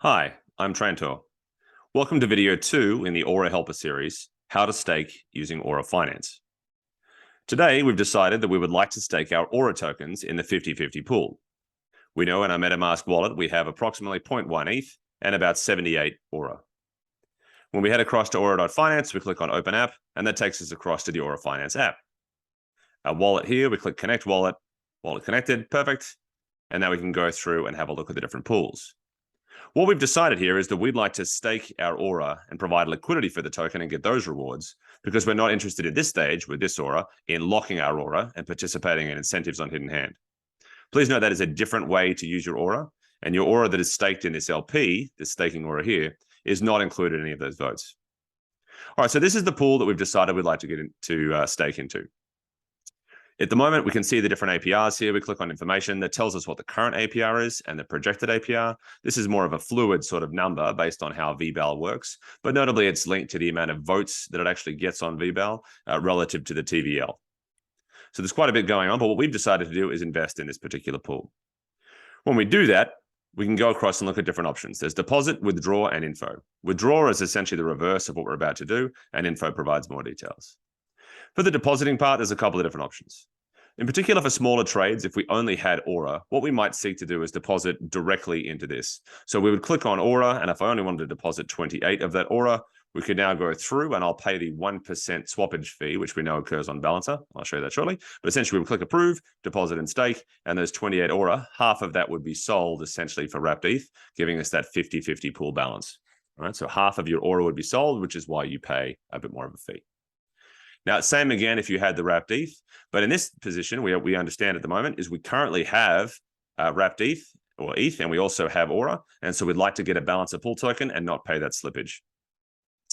Hi, I'm Trantor. Welcome to video 2 in the Aura Helper series, How to Stake Using Aura Finance. Today, we've decided that we would like to stake our Aura tokens in the 50/50 pool. We know in our MetaMask wallet, we have approximately 0.1 ETH and about 78 Aura. When we head across to Aura.finance, we click on Open App, and that takes us across to the Aura Finance app. Our wallet here, we click Connect Wallet, wallet connected, perfect. And now we can go through and have a look at the different pools. What we've decided here is that we'd like to stake our Aura and provide liquidity for the token and get those rewards because we're not interested at this stage with this Aura in locking our Aura and participating in incentives on Hidden Hand. Please note that is a different way to use your Aura, and your Aura that is staked in this LP, this staking Aura here, is not included in any of those votes. All right, so this is the pool that we've decided we'd like to get into stake into. At the moment, we can see the different APRs here. We click on information that tells us what the current APR is and the projected APR. This is more of a fluid sort of number based on how VBAL works, but notably it's linked to the amount of votes that it actually gets on VBAL relative to the TVL. So there's quite a bit going on, but what we've decided to do is invest in this particular pool. When we do that, we can go across and look at different options. There's deposit, withdraw, and info. Withdraw is essentially the reverse of what we're about to do, and info provides more details. For the depositing part, there's a couple of different options. In particular, for smaller trades, if we only had Aura, what we might seek to do is deposit directly into this. So we would click on Aura, and if I only wanted to deposit 28 of that Aura, we could now go through and I'll pay the 1% swappage fee, which we know occurs on Balancer. I'll show you that shortly. But essentially, we would click Approve, deposit and stake, and those 28 Aura, half of that would be sold essentially for wrapped ETH, giving us that 50/50 pool balance. All right, so half of your Aura would be sold, which is why you pay a bit more of a fee. Now, same again if you had the wrapped ETH, but in this position, we understand at the moment is we currently have wrapped ETH or ETH, and we also have Aura, and so we'd like to get a Balancer pool token and not pay that slippage.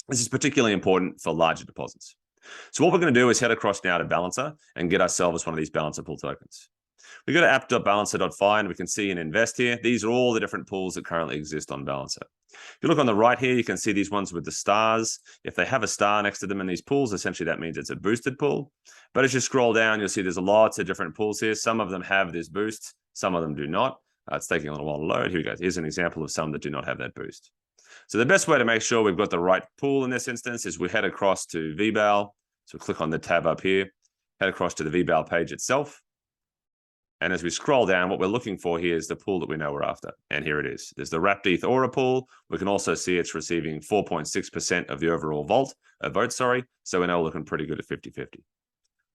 This is particularly important for larger deposits. So what we're going to do is head across now to Balancer and get ourselves one of these Balancer pool tokens. We go to app.balancer.fi and we can see and invest here. These are all the different pools that currently exist on Balancer. If you look on the right here, you can see these ones with the stars. If they have a star next to them in these pools, essentially that means it's a boosted pool. But as you scroll down, you'll see there's lots of different pools here. Some of them have this boost, some of them do not. It's taking a little while to load. Here we go. Here's an example of some that do not have that boost. So the best way to make sure we've got the right pool in this instance is we head across to VBAL. So click on the tab up here, head across to the VBAL page itself. And as we scroll down, what we're looking for here is the pool that we know we're after. And here it is. There's the wrapped ETH Aura pool. We can also see it's receiving 4.6% of the overall vote. So we're now looking pretty good at 50/50.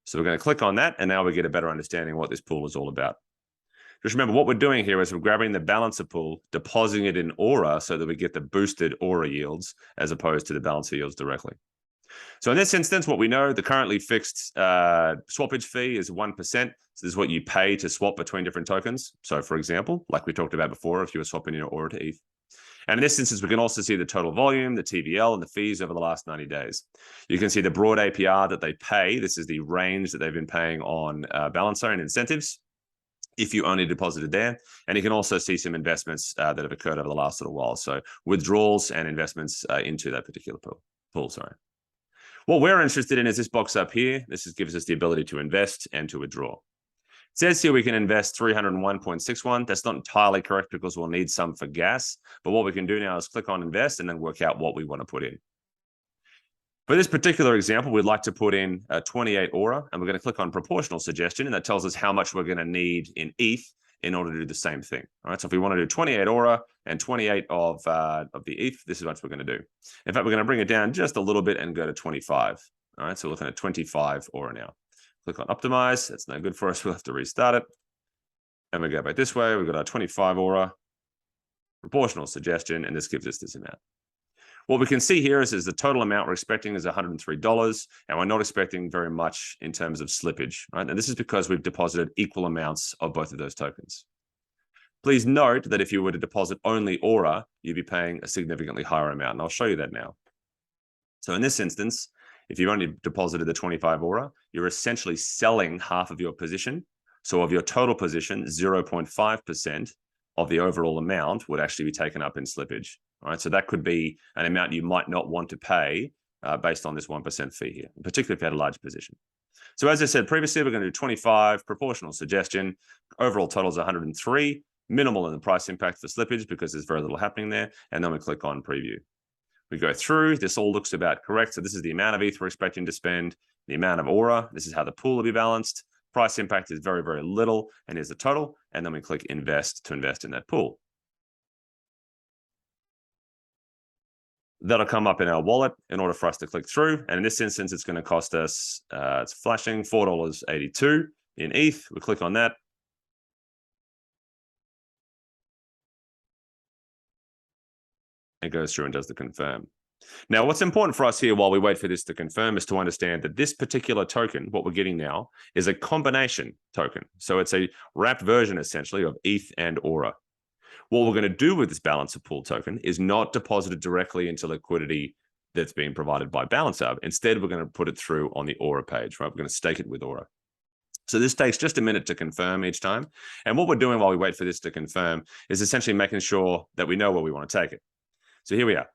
So we're going to click on that, and now we get a better understanding of what this pool is all about. Just remember, what we're doing here is we're grabbing the Balancer pool, depositing it in Aura so that we get the boosted Aura yields as opposed to the Balancer yields directly. So in this instance, what we know, the currently fixed swappage fee is 1%. So this is what you pay to swap between different tokens. So for example, like we talked about before, if you were swapping your Aura to ETH. And in this instance, we can also see the total volume, the TVL, and the fees over the last 90 days. You can see the broad APR that they pay. This is the range that they've been paying on Balancer and incentives if you only deposited there. And you can also see some investments that have occurred over the last little while. So withdrawals and investments into that particular pool. What we're interested in is this box up here. This gives us the ability to invest and to withdraw. It says here we can invest 301.61. That's not entirely correct because we'll need some for gas. But what we can do now is click on invest and then work out what we want to put in. For this particular example, we'd like to put in 28 Aura, and we're going to click on proportional suggestion, and that tells us how much we're going to need in ETH in order to do the same thing. All right, so if we want to do 28 Aura and 28 of the ETH, this is what we're going to do. In fact, we're going to bring it down just a little bit and go to 25. All right, so we're looking at 25 Aura now. Click on optimize. That's no good for us. We'll have to restart it. And we go back this way. We've got our 25 Aura, proportional suggestion, and this gives us this amount. What we can see here is the total amount we're expecting is $103, and we're not expecting very much in terms of slippage, right? And this is because we've deposited equal amounts of both of those tokens. Please note that if you were to deposit only Aura, you'd be paying a significantly higher amount, and I'll show you that now. So in this instance, if you've only deposited the 25 Aura, you're essentially selling half of your position. So of your total position, 0.5% of the overall amount would actually be taken up in slippage. All right, so that could be an amount you might not want to pay based on this 1% fee here, particularly if you had a large position. So as I said previously, we're going to do 25, proportional suggestion. Overall total is 103. minimal in the price impact for slippage because there's very little happening there. And then we click on preview. We go through, this all looks about correct. So this is the amount of ETH we're expecting to spend, the amount of Aura. This is how the pool will be balanced. Price impact is very, very little. And here's the total. And then we click invest to invest in that pool. That'll come up in our wallet in order for us to click through. And in this instance, it's going to cost us, it's flashing $4.82 in ETH. We click on that. It goes through and does the confirm. Now, what's important for us here while we wait for this to confirm is to understand that this particular token, what we're getting now, is a combination token. So it's a wrapped version, essentially, of ETH and Aura. What we're going to do with this balancer pool token is not deposit it directly into liquidity that's being provided by Balancer. Instead, we're going to put it through on the Aura page, right? We're going to stake it with Aura. So this takes just a minute to confirm each time. And what we're doing while we wait for this to confirm is essentially making sure that we know where we want to take it. So here we are.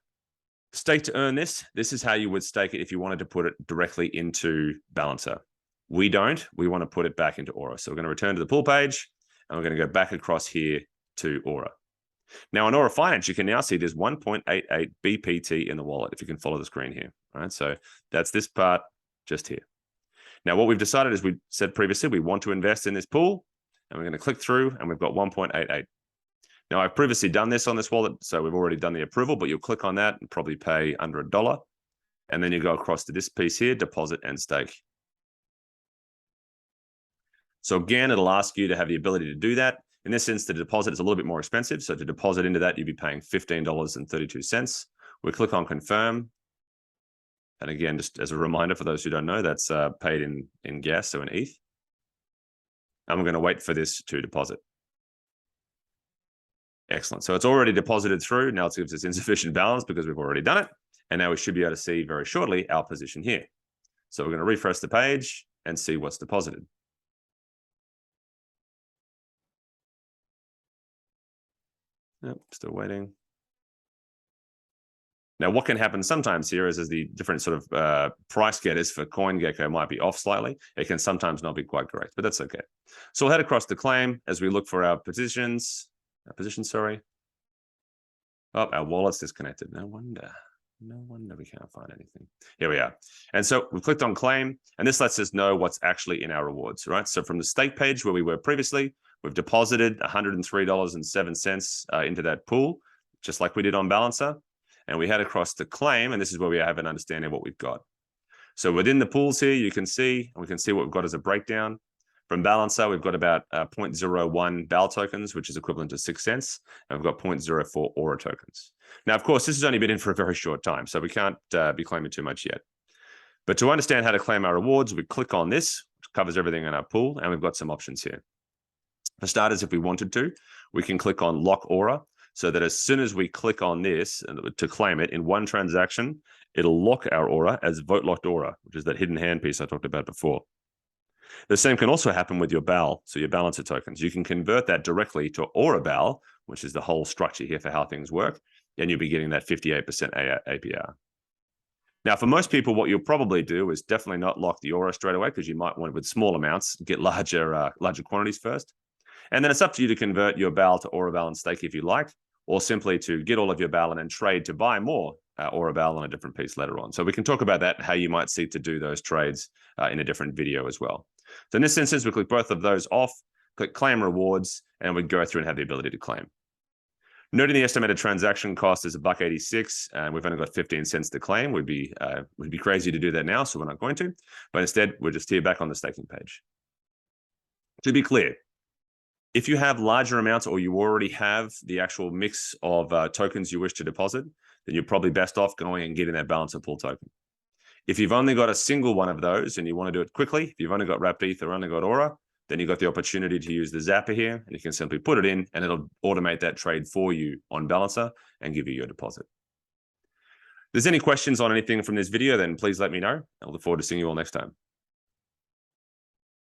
Stake to earn this. This is how you would stake it if you wanted to put it directly into Balancer. We don't. We want to put it back into Aura. So we're going to return to the pool page, and we're going to go back across here to Aura. Now on Aura Finance, you can now see there's 1.88 BPT in the wallet, if you can follow the screen here. All right, so that's this part just here. Now what we've decided, as we said previously, we want to invest in this pool, and we're going to click through, and we've got 1.88. Now, I've previously done this on this wallet, so we've already done the approval, but you'll click on that and probably pay under $1. And then you go across to this piece here, deposit and stake. So again, it'll ask you to have the ability to do that. In this instance, the deposit is a little bit more expensive. So to deposit into that, you'd be paying $15.32. We click on confirm. And again, just as a reminder for those who don't know, that's paid in gas, so in ETH. And we're going to wait for this to deposit. Excellent. So it's already deposited through. Now it gives us insufficient balance because we've already done it. And now we should be able to see very shortly our position here. So we're going to refresh the page and see what's deposited. Yep, still waiting. Now, what can happen sometimes here is the different sort of price getters for CoinGecko might be off slightly. It can sometimes not be quite correct, but that's okay. So we'll head across the claim as we look for our positions. Sorry. Oh, our wallet's disconnected. No wonder we can't find anything. Here we are. And so we've clicked on claim, and this lets us know what's actually in our rewards, right? So from the stake page where we were previously, we've deposited $103.07 into that pool, just like we did on Balancer. And we head across to claim, and this is where we have an understanding of what we've got. So within the pools here, we can see what we've got as a breakdown. From Balancer, we've got about 0.01 BAL tokens, which is equivalent to 6 cents. And we've got 0.04 Aura tokens. Now, of course, this has only been in for a very short time, so we can't be claiming too much yet. But to understand how to claim our rewards, we click on this, which covers everything in our pool, and we've got some options here. For starters, if we wanted to, we can click on Lock Aura, so that as soon as we click on this to claim it in one transaction, it'll lock our Aura as Vote Locked Aura, which is that hidden hand piece I talked about before. The same can also happen with your BAL, so your Balancer tokens. You can convert that directly to Aura BAL, which is the whole structure here for how things work, and you'll be getting that 58% APR. Now, for most people, what you'll probably do is definitely not lock the Aura straight away, because you might want, with small amounts, get larger quantities first. And then it's up to you to convert your BAL to Aura BAL and stake if you like, or simply to get all of your BAL and then trade to buy more Aura BAL on a different piece later on. So we can talk about that, how you might seek to do those trades in a different video as well. So in this instance, we click both of those off, click claim rewards, and we go through and have the ability to claim. Noting the estimated transaction cost is $1.86, and we've only got 15 cents to claim. We'd be crazy to do that now, so we're not going to. But instead, we're just here back on the staking page. To be clear, if you have larger amounts or you already have the actual mix of tokens you wish to deposit, then you're probably best off going and getting that Balancer pool token. If you've only got a single one of those and you want to do it quickly, if you've only got wrapped ETH or only got Aura, then you've got the opportunity to use the Zapper here, and you can simply put it in and it'll automate that trade for you on Balancer and give you your deposit. If there's any questions on anything from this video, then please let me know. I look forward to seeing you all next time.